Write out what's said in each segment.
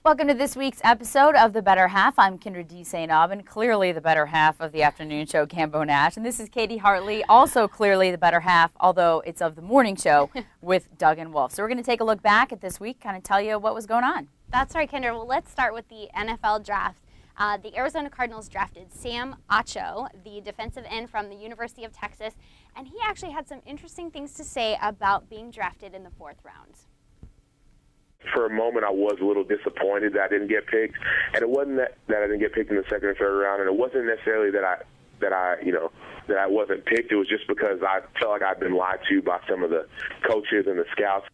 Welcome to this week's episode of The Better Half. I'm Kyndra de St, Aubin, clearly the better half of the afternoon show, Cambo Nash. And this is Katy Hartley, also clearly the better half, although it's of the morning show with Doug and Wolf. So we're going to take a look back at this week, kind of tell you what was going on. That's right, Kyndra. Well, let's start with the NFL draft. The Arizona Cardinals drafted Sam Acho, the defensive end from the University of Texas, and he actually had some interesting things to say about being drafted in the 4th round. For a moment, I was a little disappointed that I didn't get picked, and it wasn't that I didn't get picked in the 2nd or 3rd round, and it wasn't necessarily that I wasn't picked. It was just because I felt like I'd been lied to by some of the coaches and the scouts.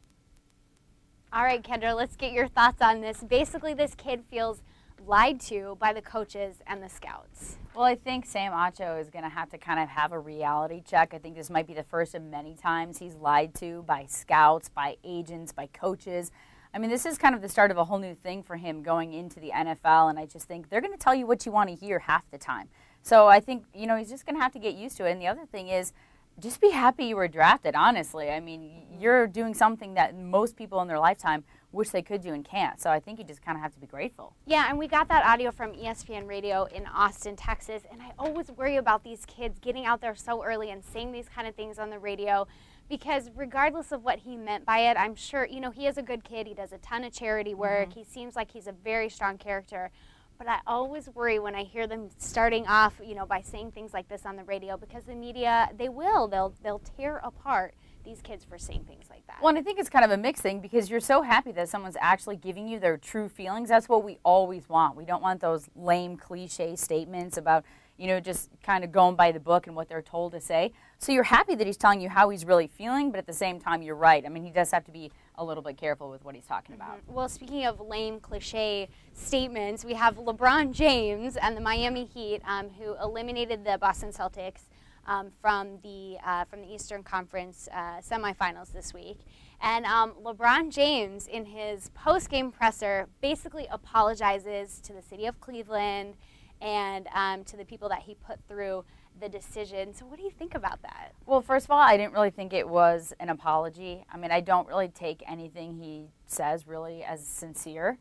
All right, Kyndra, let's get your thoughts on this. Basically, this kid feels lied to by the coaches and the scouts. Well, I think Sam Acho is going to have a reality check. I think this might be the first of many times he's lied to by scouts, by agents, by coaches. I mean, this is kind of the start of a whole new thing for him going into the NFL, and I just think they're going to tell you what you want to hear half the time. So I think, he's just going to have to get used to it. And the other thing is, just be happy you were drafted, honestly. I mean, you're doing something that most people in their lifetime wish they could do and can't. So I think you just kind of have to be grateful. Yeah, and we got that audio from ESPN Radio in Austin, Texas, and I always worry about these kids getting out there so early and saying these kind of things on the radio, because regardless of what he meant by it, I'm sure, he is a good kid. He does a ton of charity work. He seems like he's a very strong character. But I always worry when I hear them starting off, by saying things like this on the radio, because the media, they'll tear apart these kids for saying things like that. Well, and I think it's kind of a mixed thing, because you're so happy that someone's actually giving you their true feelings. That's what we always want. We don't want those lame cliche statements about, just kind of going by the book and what they're told to say. So you're happy that he's telling you how he's really feeling, but at the same time, you're right. I mean, he does have to be a little bit careful with what he's talking about. Well, speaking of lame cliche statements, we have LeBron James and the Miami Heat, who eliminated the Boston Celtics from the Eastern Conference semifinals this week. And LeBron James, in his post-game presser, basically apologizes to the city of Cleveland and to the people that he put through the decision. So what do you think about that? Well, first of all, I didn't really think it was an apology. I mean, I don't really take anything he says really as sincere.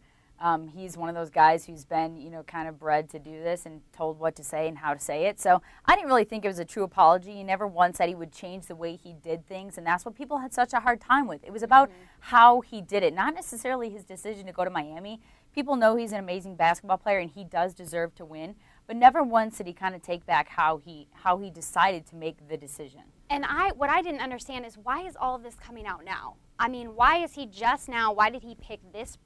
He's one of those guys who's been, kind of bred to do this and told what to say and how to say it. So I didn't really think it was a true apology. He never once said he would change the way he did things, and that's what people had such a hard time with. It was about how he did it, not necessarily his decision to go to Miami. People know he's an amazing basketball player, and he does deserve to win, but never once did he kind of take back how he decided to make the decision. And what I didn't understand is, why is all of this coming out now? I mean, why is he just now? Why did he pick this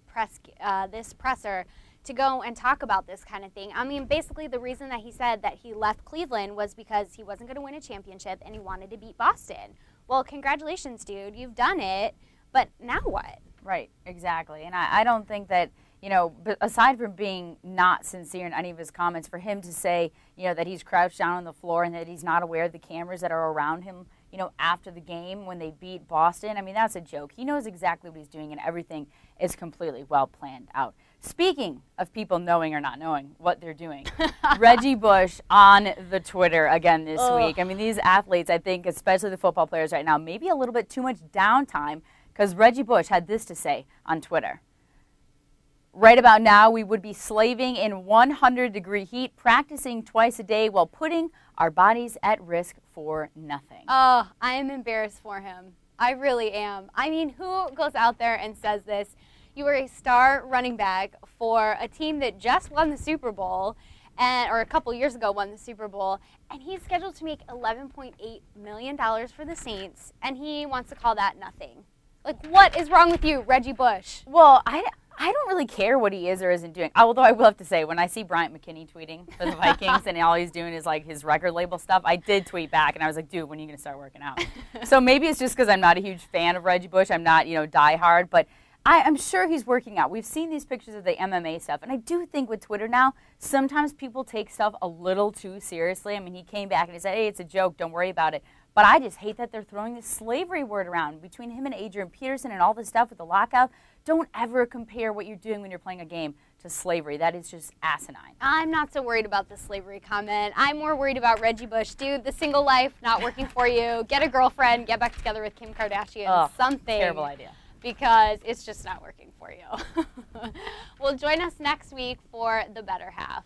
presser to go and talk about this kind of thing? I mean, basically the reason that he said that he left Cleveland was because he wasn't going to win a championship and he wanted to beat Boston. Well, congratulations, dude. You've done it. But now what? Right, exactly. And I don't think that, but aside from being not sincere in any of his comments, for him to say, that he's crouched down on the floor and that he's not aware of the cameras that are around him, after the game when they beat Boston, I mean, that's a joke. He knows exactly what he's doing, and everything is completely well planned out. Speaking of people knowing or not knowing what they're doing, Reggie Bush on the Twitter again this week. I mean, these athletes, I think, especially the football players right now, maybe a little bit too much downtime, because Reggie Bush had this to say on Twitter. Right about now, we would be slaving in 100-degree heat, practicing twice a day while putting our bodies at risk for nothing. Oh, I am embarrassed for him. I really am. I mean, who goes out there and says this? You were a star running back for a team that just won the Super Bowl, or a couple years ago won the Super Bowl, and he's scheduled to make $11.8 million for the Saints, and he wants to call that nothing. Like, what is wrong with you, Reggie Bush? Well, I don't really care what he is or isn't doing. Although I will have to say, when I see Bryant McKinney tweeting for the Vikings and all he's doing is like his record label stuff, I did tweet back and I was like, dude, when are you going to start working out? So maybe it's just because I'm not a huge fan of Reggie Bush. I'm not, diehard, but I'm sure he's working out. We've seen these pictures of the MMA stuff, and I do think with Twitter now, sometimes people take stuff a little too seriously. I mean, he came back and he said, hey, it's a joke, don't worry about it. But I just hate that they're throwing this slavery word around between him and Adrian Peterson and all this stuff with the lockout. Don't ever compare what you're doing when you're playing a game to slavery. That is just asinine. I'm not so worried about the slavery comment. I'm more worried about Reggie Bush. Dude, the single life not working for you. Get a girlfriend. Get back together with Kim Kardashian. Ugh, something. Terrible idea. Because it's just not working for you. Well, Well, join us next week for the better half.